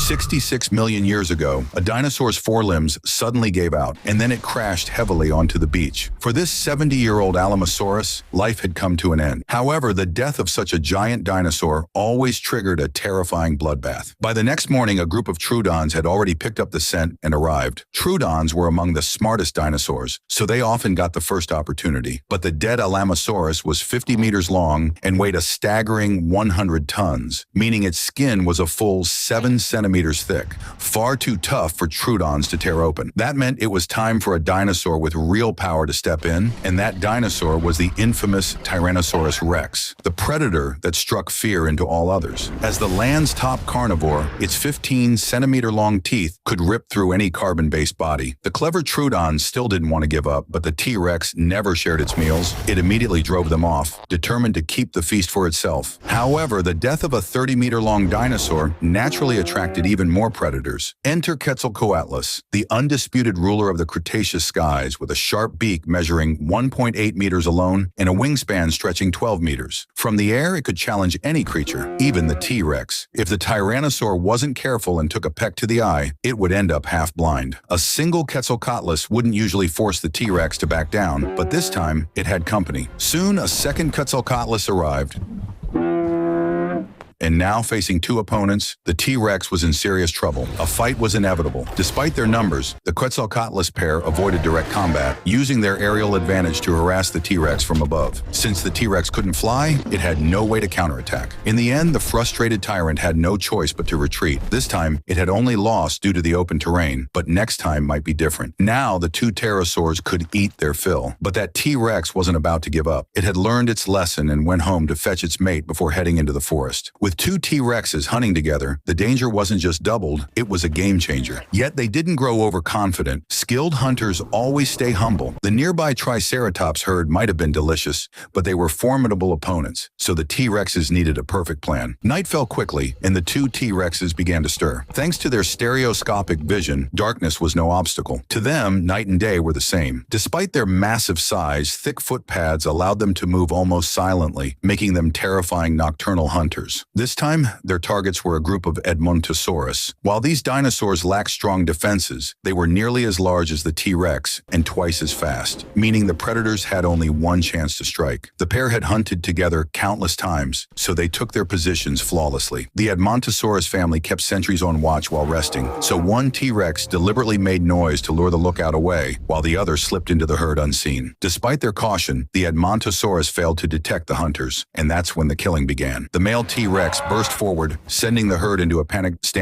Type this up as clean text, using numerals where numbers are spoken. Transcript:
66 million years ago, a dinosaur's forelimbs suddenly gave out, and then it crashed heavily onto the beach. For this 70-year-old Alamosaurus, life had come to an end. However, the death of such a giant dinosaur always triggered a terrifying bloodbath. By the next morning, a group of Troodons had already picked up the scent and arrived. Troodons were among the smartest dinosaurs, so they often got the first opportunity. But the dead Alamosaurus was 50 meters long and weighed a staggering 100 tons, meaning its skin was a full 7 centimeters thick, far too tough for Troodons to tear open. That meant it was time for a dinosaur with real power to step in, and that dinosaur was the infamous Tyrannosaurus Rex, the predator that struck fear into all others. As the land's top carnivore, its 15-centimeter-long teeth could rip through any carbon-based body. The clever Troodons still didn't want to give up, but the T-Rex never shared its meals. It immediately drove them off, determined to keep the feast for itself. However, the death of a 30-meter-long dinosaur naturally attracted even more predators. Enter Quetzalcoatlus, the undisputed ruler of the Cretaceous skies, with a sharp beak measuring 1.8 meters alone and a wingspan stretching 12 meters. From the air, it could challenge any creature, even the T-Rex. If the Tyrannosaur wasn't careful and took a peck to the eye, it would end up half blind. A single Quetzalcoatlus wouldn't usually force the T-Rex to back down, but this time it had company. Soon, a second Quetzalcoatlus arrived. And now, facing two opponents, the T-Rex was in serious trouble. A fight was inevitable. Despite their numbers, the Quetzalcoatlus pair avoided direct combat, using their aerial advantage to harass the T-Rex from above. Since the T-Rex couldn't fly, it had no way to counterattack. In the end, the frustrated tyrant had no choice but to retreat. This time, it had only lost due to the open terrain, but next time might be different. Now, the two pterosaurs could eat their fill. But that T-Rex wasn't about to give up. It had learned its lesson and went home to fetch its mate before heading into the forest. With two T-Rexes hunting together, the danger wasn't just doubled, it was a game changer. Yet they didn't grow overconfident. Skilled hunters always stay humble. The nearby Triceratops herd might have been delicious, but they were formidable opponents, so the T-Rexes needed a perfect plan. Night fell quickly, and the two T-Rexes began to stir. Thanks to their stereoscopic vision, darkness was no obstacle. To them, night and day were the same. Despite their massive size, thick footpads allowed them to move almost silently, making them terrifying nocturnal hunters. This time, their targets were a group of Edmontosaurus. While these dinosaurs lacked strong defenses, they were nearly as large as the T-Rex and twice as fast, meaning the predators had only one chance to strike. The pair had hunted together countless times, so they took their positions flawlessly. The Edmontosaurus family kept sentries on watch while resting, so one T-Rex deliberately made noise to lure the lookout away, while the other slipped into the herd unseen. Despite their caution, the Edmontosaurus failed to detect the hunters, and that's when the killing began. The male T-Rex burst forward, sending the herd into a panicked standoff.